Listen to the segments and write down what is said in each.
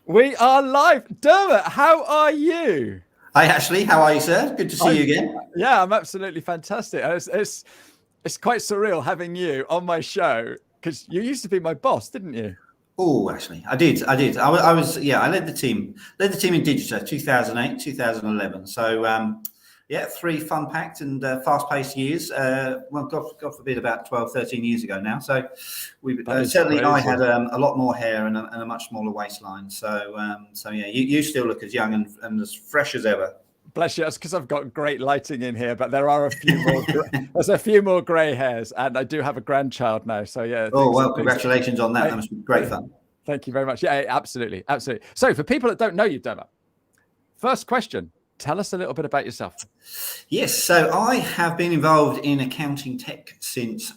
We are live. Dermot, how are you? Hi, Ashley. How are you, sir? Good to see you again. Yeah, I'm absolutely fantastic. It's quite surreal having you on my show because you used to be my boss, didn't you? Oh, Ashley, I did. I was, yeah, I led the team in Digita, 2008, 2011. So, yeah, three fun-packed and fast-paced years. Well, God forbid, about 12, 13 years ago now. So, we certainly, crazy. I had a lot more hair and a much smaller waistline. So, yeah, you still look as young and as fresh as ever. Bless you. That's because I've got great lighting in here, but there are a few more. There's a few more grey hairs, and I do have a grandchild now. So yeah. Oh, well, congratulations on that. That must be great fun. Thank you very much. Yeah, absolutely, absolutely. So for people that don't know you, Dermot, first question: tell us a little bit about yourself. Yes, so I have been involved in accounting tech since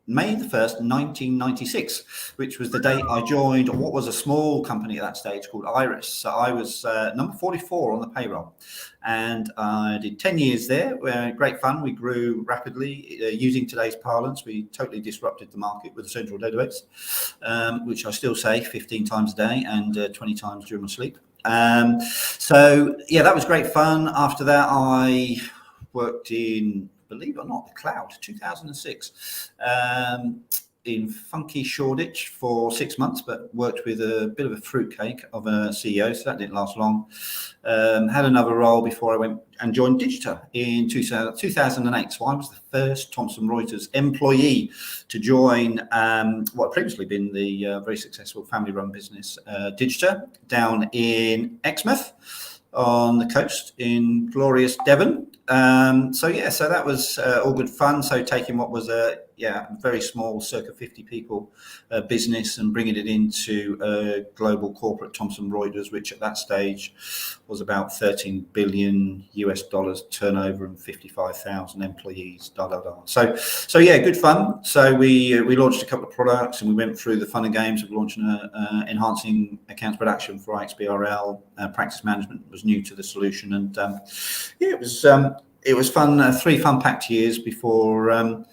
May the 1st, 1996, which was the date I joined what was a small company at that stage called Iris. So I was number 44 on the payroll, and I did 10 years there. Great fun. We grew rapidly. Using today's parlance, we totally disrupted the market with the central database, which I still say 15 times a day and 20 times during my sleep. So yeah, that was great fun. After that, I worked in, believe it or not, the cloud, 2006, in funky Shoreditch for 6 months, but worked with a bit of a fruitcake of a CEO, so that didn't last long. Had another role before I went and joined Digita in 2008. So I was the first Thomson Reuters employee to join what had previously been the very successful family-run business Digita down in Exmouth on the coast in glorious Devon. So that was all good fun. So taking what was a very small, circa 50 people business and bringing it into a global corporate Thomson Reuters, which at that stage was about $13 billion turnover and 55,000 employees. So yeah, good fun. So we launched a couple of products and we went through the fun and games of launching enhancing accounts production for XBRL. Practice management was new to the solution, and it was fun. 3 fun-packed years before.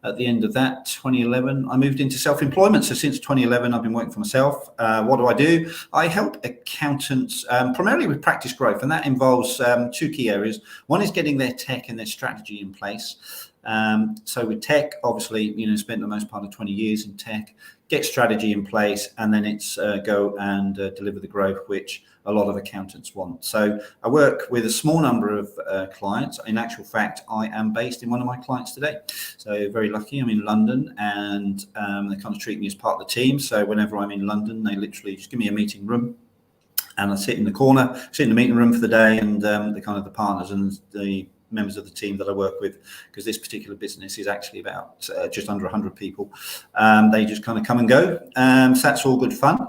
At the end of that, 2011, I moved into self-employment. So since 2011, I've been working for myself. What do? I help accountants primarily with practice growth, and that involves 2 key areas. One is getting their tech and their strategy in place. So with tech, obviously, spent the most part of 20 years in tech, get strategy in place, and then it's go and deliver the growth, which a lot of accountants want. So I work with a small number of clients. In actual fact, I am based in one of my clients today. So very lucky. I'm in London, and they kind of treat me as part of the team. So whenever I'm in London, they literally just give me a meeting room, and I sit in the corner, sit in the meeting room for the day, and the partners and the members of the team that I work with, because this particular business is actually about just under 100 people. They just kind of come and go. So that's all good fun.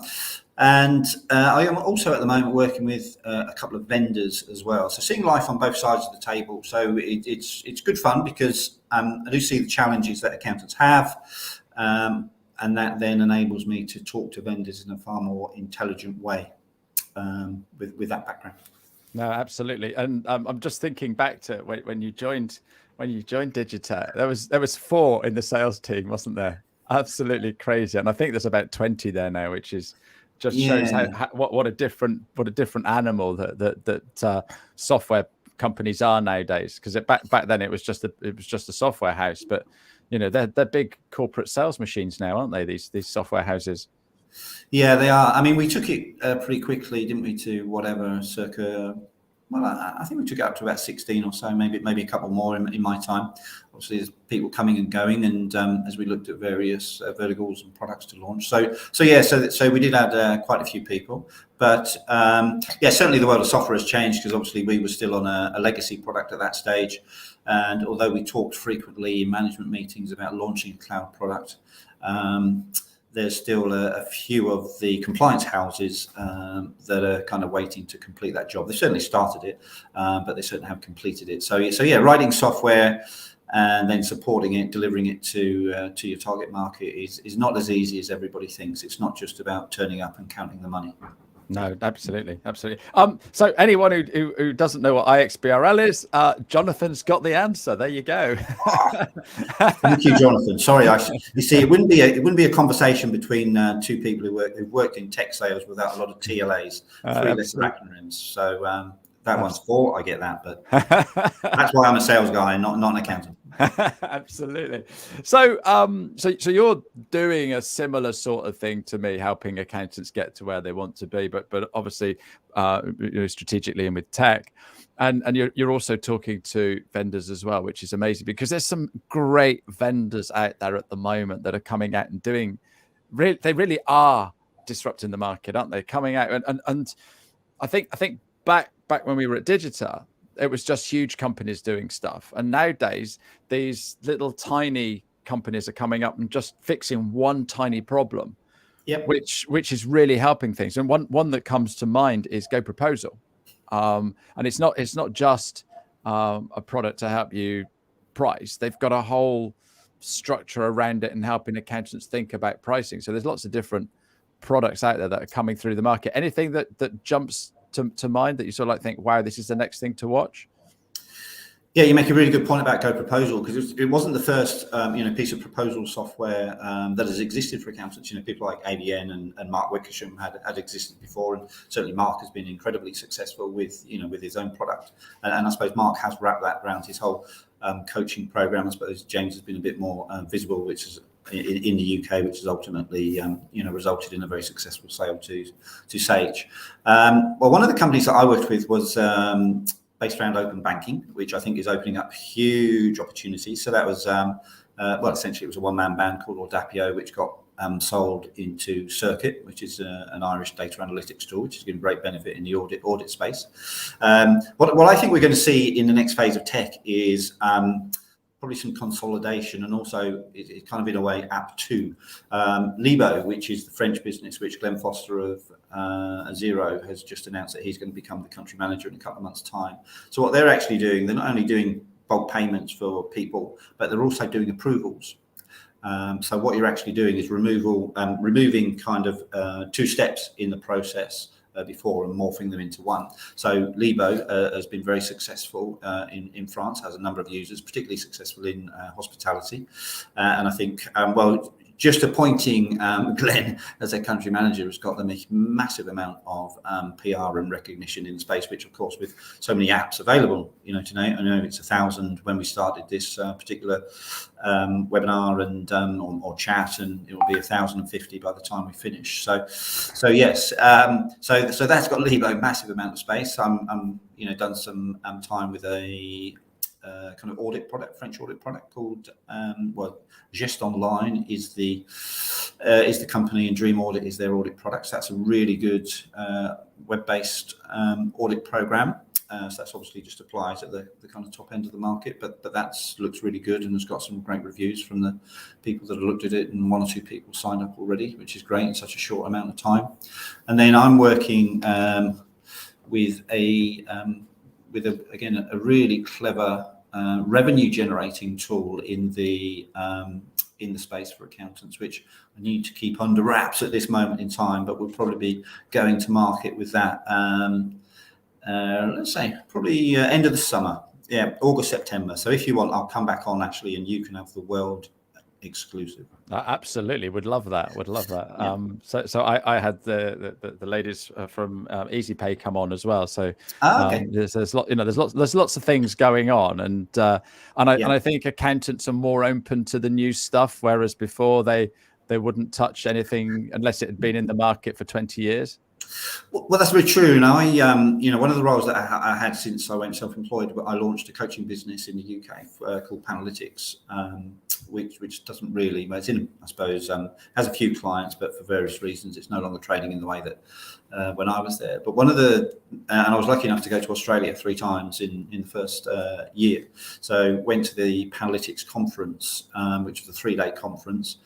And I am also at the moment working with a couple of vendors as well. So seeing life on both sides of the table. So it's good fun because I do see the challenges that accountants have. And that then enables me to talk to vendors in a far more intelligent way with that background. No, absolutely. And I'm just thinking back to when you joined Digita. There was 4 in the sales team, wasn't there? Absolutely crazy. And I think there's about 20 there now, which is just shows what a different animal that software companies are nowadays. Because back then it was just a software house, but they're big corporate sales machines now, aren't they? These software houses. Yeah, they are. I mean, we took it pretty quickly, didn't we? To whatever, circa. Well, I think we took it up to about 16 or so, maybe a couple more in my time. Obviously, there's people coming and going, and as we looked at various verticals and products to launch. So we did add quite a few people, but certainly the world of software has changed, because obviously we were still on a legacy product at that stage, and although we talked frequently in management meetings about launching a cloud product. There's still a few of the compliance houses that are kind of waiting to complete that job. They certainly started it, but they certainly haven't completed it. So writing software and then supporting it, delivering it to your target market is not as easy as everybody thinks. It's not just about turning up and counting the money. No, absolutely, absolutely. So anyone who doesn't know what IXBRL is, Jonathan's got the answer. There you go. Thank you, Jonathan. Sorry, you see, it wouldn't be a conversation between two people who've worked in tech sales without a lot of TLAs, three-letter acronyms. So that one's four. I get that, but that's why I'm a sales guy, not an accountant. Absolutely. So, so you're doing a similar sort of thing to me, helping accountants get to where they want to be, but obviously, strategically and with tech, and you're also talking to vendors as well, which is amazing because there's some great vendors out there at the moment that are coming out and doing. They really are disrupting the market, aren't they? Coming out and I think back when we were at Digita, it was just huge companies doing stuff. And nowadays, these little tiny companies are coming up and just fixing one tiny problem, Yep. which is really helping things. And one that comes to mind is Go Proposal. And it's not just a product to help you price. They've got a whole structure around it and helping accountants think about pricing. So there's lots of different products out there that are coming through the market. Anything that jumps to mind that you sort of like think, wow, this is the next thing to watch? Yeah, you make a really good point about Go Proposal because it wasn't the first piece of proposal software that has existed for accountants. People like ABN and Mark Wickersham had existed before, and certainly Mark has been incredibly successful with his own product. And I suppose Mark has wrapped that around his whole coaching program. I suppose James has been a bit more visible, which is in the UK, which has ultimately resulted in a very successful sale to Sage. Well, one of the companies that I worked with was based around open banking, which I think is opening up huge opportunities. So that was essentially it was a one-man band called Audapio, which got sold into Circuit, which is an Irish data analytics tool, which has given great benefit in the audit space. What I think we're going to see in the next phase of tech is probably some consolidation, and also it's kind of in a way app two. Lebo, which is the French business, which Glenn Foster of Xero has just announced that he's going to become the country manager in a couple of months' time. So what they're actually doing, they're not only doing bulk payments for people, but they're also doing approvals. So what you're actually doing is removing kind of two steps in the process before and morphing them into one. So Lebo has been very successful in France, has a number of users, particularly successful in hospitality. And I think, just appointing Glenn as their country manager has got them a massive amount of PR and recognition in the space, which of course with so many apps available, today, I know it's 1,000 when we started this particular webinar and or chat, and it will be 1,050 by the time we finish. So yes, so that's got Lebo massive amount of space. I'm done some time with a kind of audit product, French audit product called Gest Online is the company, and Dream Audit is their audit product. So that's a really good web-based audit program. So that's obviously just applies at the kind of top end of the market, but that looks really good and has got some great reviews from the people that have looked at it, and one or two people signed up already, which is great in such a short amount of time. And then I'm working with a really clever revenue generating tool in the space for accountants, which I need to keep under wraps at this moment in time, but we'll probably be going to market with that let's say probably end of the summer, August, September. So if you want, I'll come back on actually, and you can have the world exclusive. Absolutely, would love that. Yeah. So I had the ladies from EasyPay come on as well. So okay. there's lots of things going on, and I think accountants are more open to the new stuff, whereas before they wouldn't touch anything unless it had been in the market for 20 years. Well, that's very true. And I, one of the roles that I had since I went self-employed, I launched a coaching business in the UK called Panalytics, which doesn't really, well, it's in, I suppose, has a few clients, but for various reasons, it's no longer trading in the way that when I was there. But one of the, and I was lucky enough to go to Australia 3 times in the first year. So went to the Panalytics conference, which was a 3-day conference.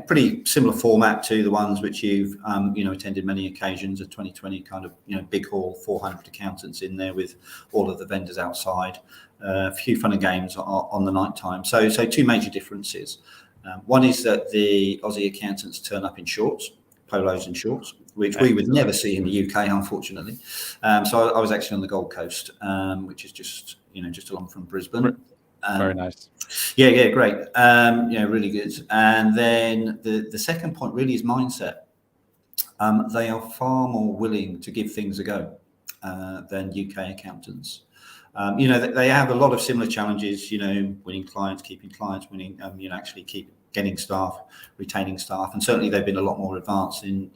Pretty similar format to the ones which you've, attended many occasions, a 2020 kind of, big hall, 400 accountants in there with all of the vendors outside, a few fun and games on the night time. So 2 major differences. One is that the Aussie accountants turn up in shorts, polos and shorts, which we would never see in the UK, unfortunately. So I was actually on the Gold Coast, which is just along from Brisbane. Very nice. Yeah, great. Really good. And then the second point really is mindset. They are far more willing to give things a go than UK accountants. They have a lot of similar challenges, winning clients, keeping clients, actually getting staff, retaining staff. And certainly they've been a lot more advanced in,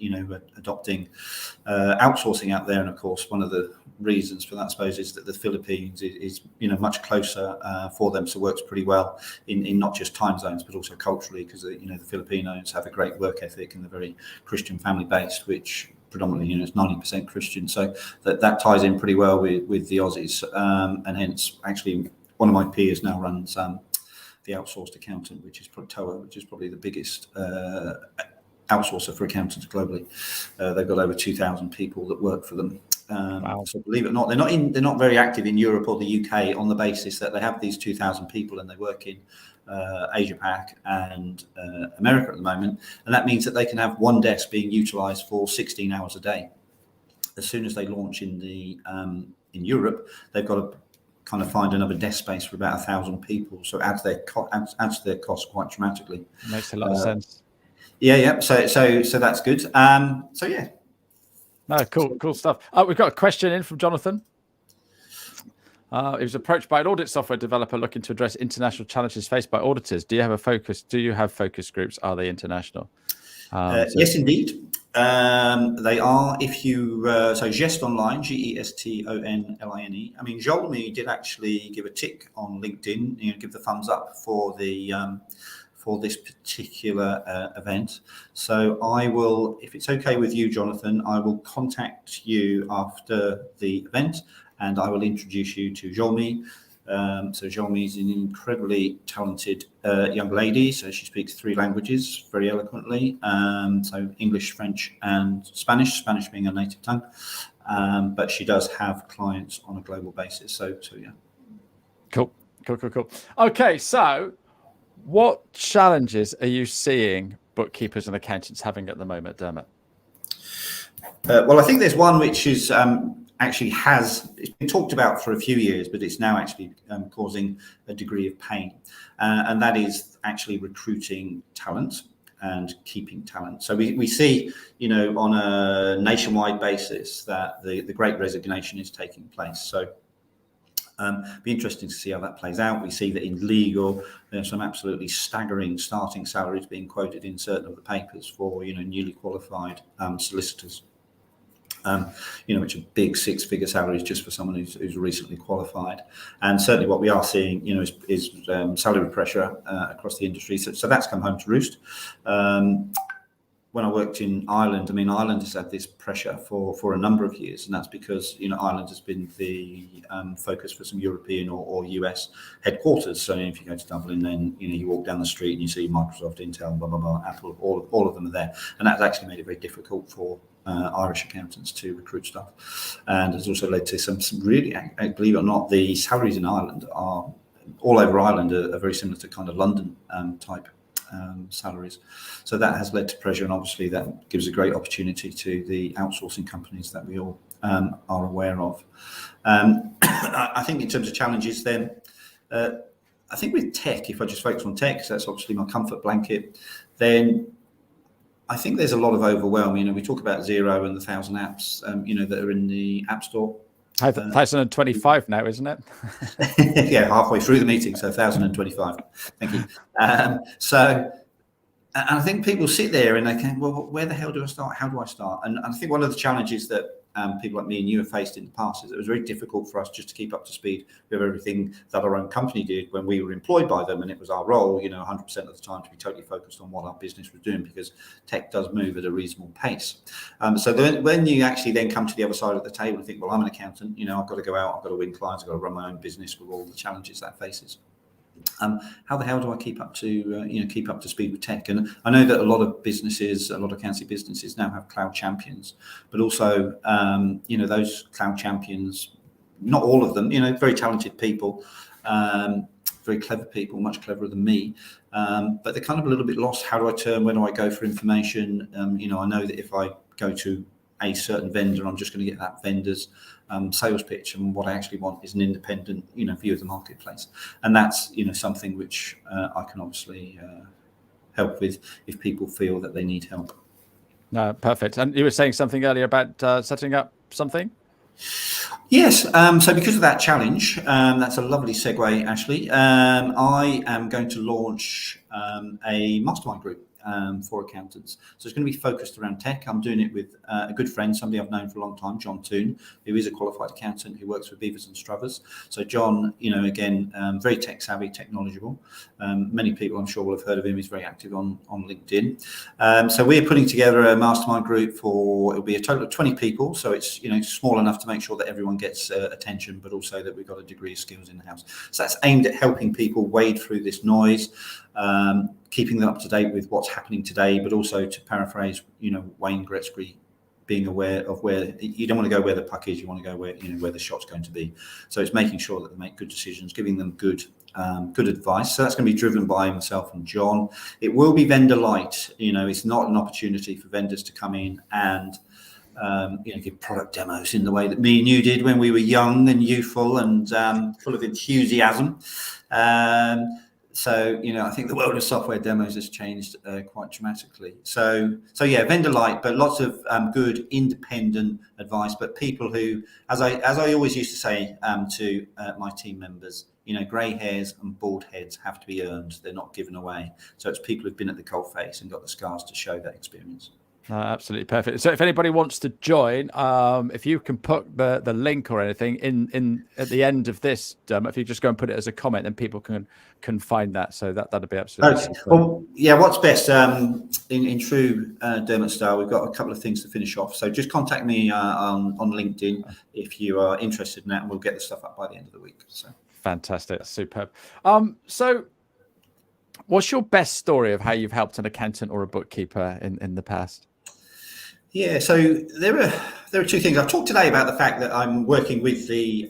adopting outsourcing out there. And of course, one of the reasons for that, I suppose, is that the Philippines is much closer for them. So works pretty well in not just time zones, but also culturally, because, the Filipinos have a great work ethic and they're very Christian family based, which predominantly, it's 90% Christian. So that ties in pretty well with the Aussies. And hence, actually, one of my peers now runs the outsourced accountant, which is TOA, which is probably the biggest outsourcer for accountants globally. They've got over 2,000 people that work for them. Wow. So believe it or not, they're not very active in Europe or the UK on the basis that they have these 2,000 people and they work in Asia Pac and America at the moment, and that means that they can have one desk being utilised for 16 hours a day. As soon as they launch in Europe, they've got to kind of find another desk space for about 1,000 people, so it adds to their cost quite dramatically. Makes a lot of sense. Yeah. So that's good. So yeah. No, cool stuff. We've got a question in from Jonathan. He was approached by an audit software developer looking to address international challenges faced by auditors. Do you have focus groups? Are they international? Yes, indeed. They are. If you so Gest Online, GESTONLINE. I mean, Jolmy did actually give a tick on LinkedIn, give the thumbs up for the for this particular event. So I will, if it's okay with you, Jonathan, I will contact you after the event and I will introduce you to Jolmy. So Jolmy is an incredibly talented young lady. So she speaks 3 languages very eloquently. So English, French, and Spanish. Spanish being her native tongue. But she does have clients on a global basis. So yeah. Cool. Okay, so what challenges are you seeing bookkeepers and accountants having at the moment, Dermot? Well, I think there's one which is it's been talked about for a few years, but it's now actually causing a degree of pain. And that is actually recruiting talent and keeping talent. So we see, on a nationwide basis that the Great Resignation is taking place. So be interesting to see how that plays out. We see that in legal, there's some absolutely staggering starting salaries being quoted in certain of the papers for, newly qualified solicitors. Which are big 6-figure salaries just for someone who's recently qualified. And certainly what we are seeing, is salary pressure across the industry. So that's come home to roost. When I worked in Ireland, Ireland has had this pressure for a number of years, and that's because Ireland has been the focus for some European or US headquarters. So if you go to Dublin, then you walk down the street and you see Microsoft, Intel, blah blah blah, Apple, all of them are there, and that's actually made it very difficult for Irish accountants to recruit staff, and has also led to some really, believe it or not, the salaries in Ireland are all over Ireland are very similar to kind of London type salaries. So that has led to pressure, and obviously that gives a great opportunity to the outsourcing companies that we all are aware of. I think in terms of challenges then, I think with tech, if I just focus on tech, because that's obviously my comfort blanket, then I think there's a lot of overwhelm. We talk about Xero and the 1,000 apps, that are in the App Store. 1,025 now, isn't it? Yeah, halfway through the meeting, so 1,025. Thank you. And I think people sit there and they can, well, where the hell do I start? How do I start? And I think one of the challenges that people like me and you have faced in the past is it was very difficult for us just to keep up to speed with everything that our own company did when we were employed by them, and it was our role, 100% of the time to be totally focused on what our business was doing, because tech does move at a reasonable pace. So then, when you actually then come to the other side of the table and think, well, I'm an accountant, I've got to go out, I've got to win clients, I've got to run my own business with all the challenges that faces. How the hell do I keep up to speed with tech? And I know that a lot of accountancy businesses now have cloud champions, but also those cloud champions, not all of them, very talented people, very clever people, much cleverer than me, but they're kind of a little bit lost. How do I turn? Where do I go for information? I know that if I go to a certain vendor. I'm just going to get that vendor's sales pitch, and what I actually want is an independent, view of the marketplace. And that's, something which I can obviously help with if people feel that they need help. No, perfect. And you were saying something earlier about setting up something? Yes. So because of that challenge, that's a lovely segue, Ashley. I am going to launch a mastermind group for accountants. So it's going to be focused around tech. I'm doing it with a good friend, somebody I've known for a long time, John Toon, who is a qualified accountant who works with Beavers and Struthers. So John, again, very tech savvy, tech knowledgeable. Many people I'm sure will have heard of him. He's very active on LinkedIn. So we're putting together a mastermind group it'll be a total of 20 people. So it's, small enough to make sure that everyone gets attention, but also that we've got a degree of skills in the house. So that's aimed at helping people wade through this noise, keeping them up to date with what's happening today, but also, to paraphrase, Wayne Gretzky, being aware of where you don't want to go where the puck is, you want to go where the shot's going to be. So it's making sure that they make good decisions, giving them good advice. So that's going to be driven by myself and John. It will be vendor light. It's not an opportunity for vendors to come in and give product demos in the way that me and you did when we were young and youthful and full of enthusiasm. So, I think the world of software demos has changed quite dramatically. So yeah, vendor light, but lots of good independent advice. But people who, as I always used to say to my team members, grey hairs and bald heads have to be earned. They're not given away. So it's people who've been at the coalface and got the scars to show that experience. Absolutely perfect. So if anybody wants to join, if you can put the link or anything in at the end of this, if you just go and put it as a comment, then people can find that. So that'd be absolutely. Well, yeah. What's best in true Dermot style? We've got a couple of things to finish off. So just contact me on LinkedIn if you are interested in that, and we'll get the stuff up by the end of the week. So fantastic, superb. So what's your best story of how you've helped an accountant or a bookkeeper in the past? Yeah, so there are two things. I've talked today about the fact that I'm working with the,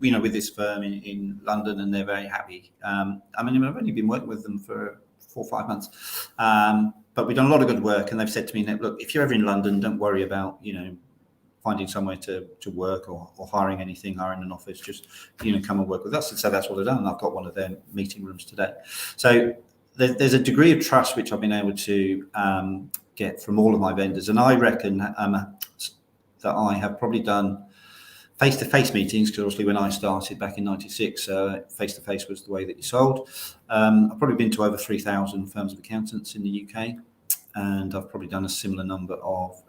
with this firm in London, and they're very happy. I've only been working with them for 4 or 5 months, but we've done a lot of good work, and they've said to me, look, if you're ever in London, don't worry about, finding somewhere to work or hiring an office. Just, come and work with us. And so that's what I've done. I've got one of their meeting rooms today. So there's a degree of trust which I've been able to get from all of my vendors, and I reckon that I have probably done face-to-face meetings, because obviously when I started back in '96, face-to-face was the way that you sold. I've probably been to over 3,000 firms of accountants in the UK, and I've probably done a similar number of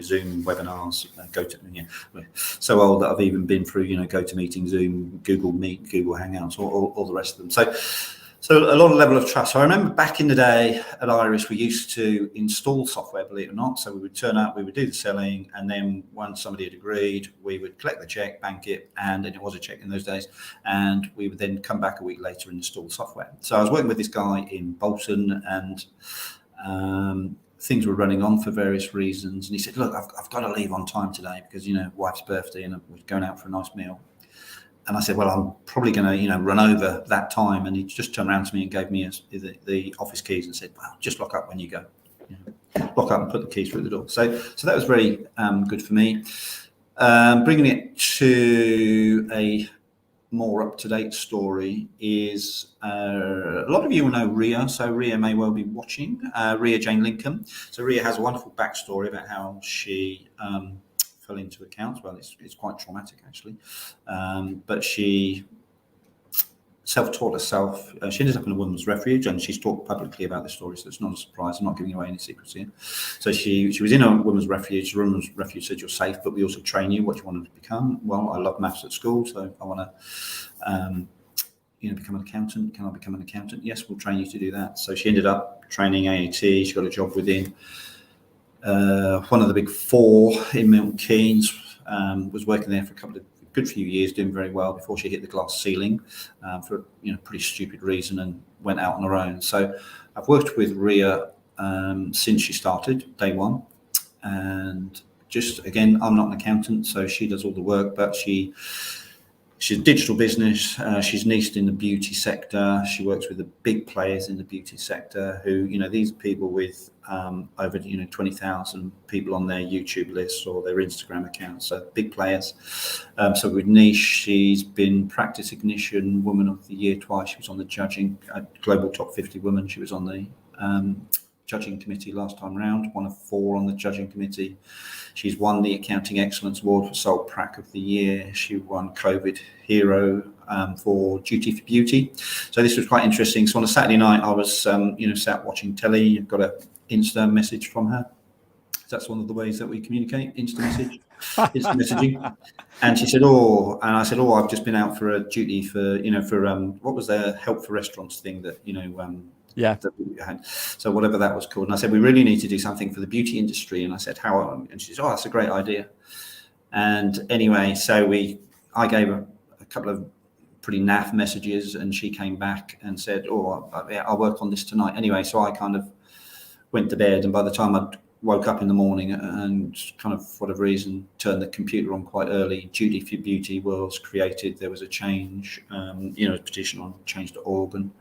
Zoom webinars. We're so old that I've even been through GoToMeeting, Zoom, Google Meet, Google Hangouts, all the rest of them. So a lot of level of trust. So I remember back in the day at Iris, we used to install software, believe it or not. So we would turn up, we would do the selling, and then once somebody had agreed, we would collect the check, bank it, and it was a check in those days, and we would then come back a week later and install the software. So I was working with this guy in Bolton, and things were running on for various reasons. And he said, look, I've got to leave on time today because, wife's birthday, and we're going out for a nice meal. And I said, well, I'm probably going to, run over that time. And he just turned around to me and gave me the office keys and said, well, just lock up when you go. Lock up and put the keys through the door. So that was very good for me. Bringing it to a more up-to-date story is a lot of you will know Ria. So Ria may well be watching. Ria Jane Lincoln. So Ria has a wonderful backstory about how she fell into accounts. Well, it's quite traumatic actually, but she self-taught herself. She ended up in a women's refuge, and she's talked publicly about this story, so it's not a surprise. I'm not giving away any secrets here. So she was in a women's refuge. The women's refuge said, you're safe, but we also train you what you want to become. Well, I love maths at school, so I want to become an accountant. Can I become an accountant? Yes, we'll train you to do that. So she ended up training AAT. She got a job within one of the big four in Milton Keynes, was working there for a good few years, doing very well before she hit the glass ceiling for a pretty stupid reason, and went out on her own. So I've worked with Ria since she started, day one. And just, again, I'm not an accountant, so she does all the work, but she She's a digital business. She's niched in the beauty sector. She works with the big players in the beauty sector who, these are people with over, 20,000 people on their YouTube lists or their Instagram accounts. So big players. So with niche, she's been Practice Ignition Woman of the Year twice. She was on the judging, Global Top 50 Women. She was on the judging committee last time round, one of 4 on the judging committee. She's won the Accounting Excellence Award for Sole Prac of the Year. She won COVID Hero for Duty for Beauty. So this was quite interesting. So on a Saturday night, I was, sat watching telly. I've got an Insta message from her. That's one of the ways that we communicate, Insta messaging. And she said, I said, I've just been out for a duty for, what was the Help for Restaurants thing that, yeah. So whatever that was called. And I said, we really need to do something for the beauty industry. And I said, how? And she said, that's a great idea. And anyway, so I gave her a couple of pretty naff messages, and she came back and said, I'll work on this tonight. Anyway, so I kind of went to bed, and by the time I woke up in the morning and kind of, for whatever reason, turned the computer on quite early, Duty for Beauty was created. There was a change, a petition on change.org, and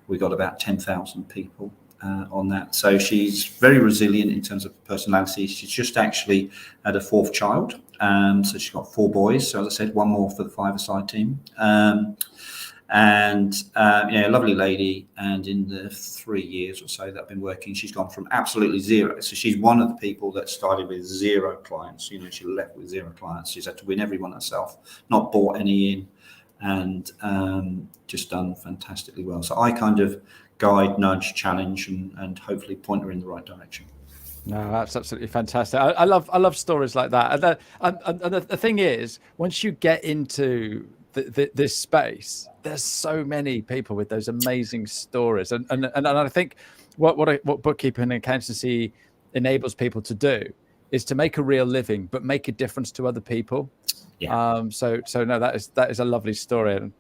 we got about 10,000 people on that. So she's very resilient in terms of personality. She's just actually had a 4th child. So she's got 4 boys. So as I said, 1 more for the 5-a-side team. A lovely lady. And in the 3 years or so that I've been working, she's gone from absolutely zero. So she's one of the people that started with 0 clients. She left with 0 clients. She's had to win everyone herself, not bought any in, and just done fantastically well. So I kind of guide, nudge, challenge, and hopefully point her in the right direction. No, that's absolutely fantastic. I love stories like that. And the thing is, once you get into this space, there's so many people with those amazing stories, and I think what bookkeeping and accountancy enables people to do is to make a real living, but make a difference to other people. Yeah. So no, that is a lovely story, and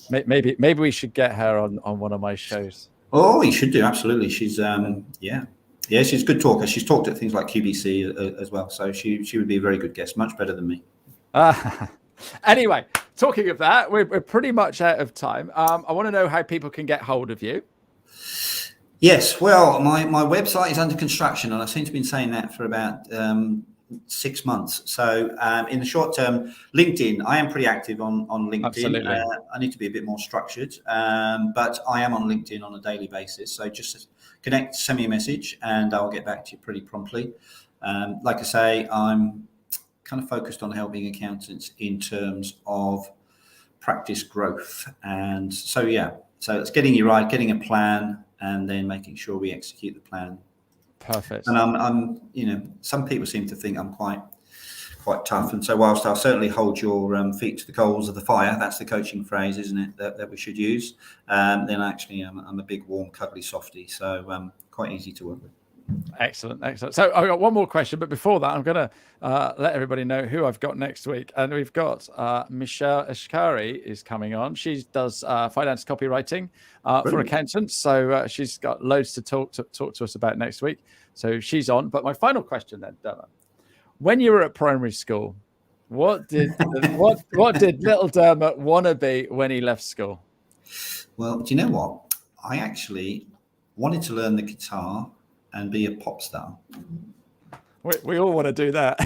maybe we should get her on one of my shows. Oh, you should do, absolutely. She's she's a good talker. She's talked at things like QBC as well, so she would be a very good guest, much better than me. Anyway, talking of that, we're pretty much out of time. I want to know how people can get hold of you. Yes, well, my website is under construction, and I seem to have been saying that for about 6 months. So in the short term, LinkedIn, I am pretty active on LinkedIn. Absolutely. I need to be a bit more structured, but I am on LinkedIn on a daily basis. So just connect, send me a message, and I'll get back to you pretty promptly. Like I say, I'm kind of focused on helping accountants in terms of practice growth. And so it's getting you right, getting a plan, and then making sure we execute the plan. Perfect. And I'm some people seem to think I'm quite tough. And so whilst I'll certainly hold your feet to the coals of the fire, that's the coaching phrase, isn't it, that we should use, then actually I'm a big, warm, cuddly softie. So quite easy to work with. Excellent. So I've got one more question, but before that, I'm going to let everybody know who I've got next week. And we've got Michelle Eshkari is coming on. She does finance copywriting for accountants. So she's got loads to talk to us about next week. So she's on. But my final question then, Dermot, when you were at primary school, what did little Dermot want to be when he left school? Well, do you know what? I actually wanted to learn the guitar and be a pop star. We all want to do that.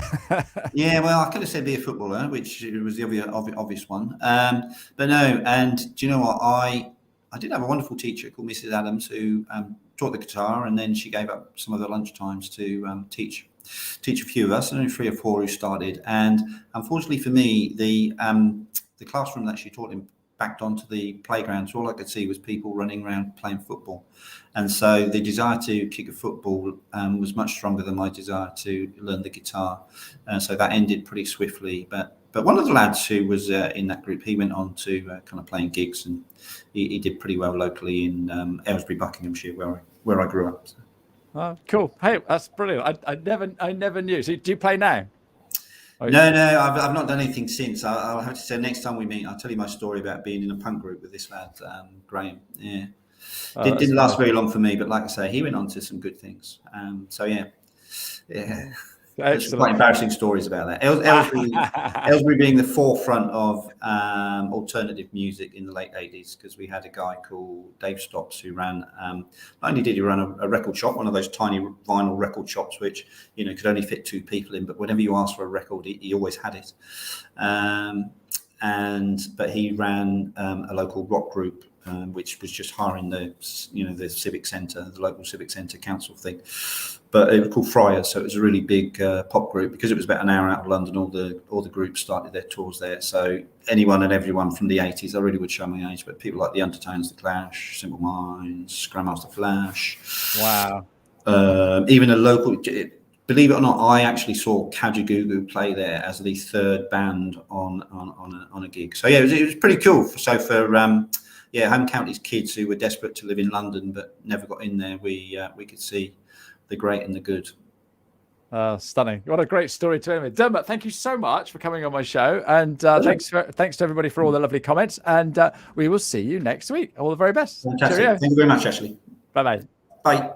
Yeah, well, I could have said be a footballer, which was the obvious one. But no, and do you know what? I did have a wonderful teacher called Mrs. Adams who taught the guitar, and then she gave up some of her lunch times to teach a few of us, and only 3 or 4 who started. And unfortunately for me, the classroom that she taught in backed onto the playground, so all I could see was people running around playing football. And so the desire to kick a football was much stronger than my desire to learn the guitar. So that ended pretty swiftly. But one of the lads who was in that group, he went on to kind of playing gigs, and he did pretty well locally in Aylesbury, Buckinghamshire, where I grew up. So. Oh, cool. Hey, that's brilliant. I never knew. So do you play now? No, I've not done anything since. I'll have to say next time we meet, I'll tell you my story about being in a punk group with this lad, Graham. Yeah, didn't last very long for me, but like I say, he went on to some good things. So yeah. There's some quite embarrassing stories about that. Aylesbury being the forefront of alternative music in the late 80s, because we had a guy called Dave Stopps who ran, not only did he run a record shop, one of those tiny vinyl record shops, which, you know, could only fit 2 people in, but whenever you asked for a record, he always had it. But he ran a local rock group, which was just hiring the civic centre, the local civic centre council thing. But it was called Friars, so it was a really big pop group. Because it was about an hour out of London, all the groups started their tours there. So anyone and everyone from the 80s, I really would show my age, but people like the Undertones, the Clash, Simple Minds, Grandmaster Flash. Wow. Even a local, believe it or not, I actually saw Kajagoogoo play there as the 3rd band on a gig. So yeah, it was pretty cool. So for home counties kids who were desperate to live in London but never got in there, we could see the great and the good. Stunning. What a great story to end with. Dermot, thank you so much for coming on my show. And thanks to everybody for all the lovely comments. And we will see you next week. All the very best. Fantastic. Cheerio. Thank you very much, Ashley. Bye-bye. Bye.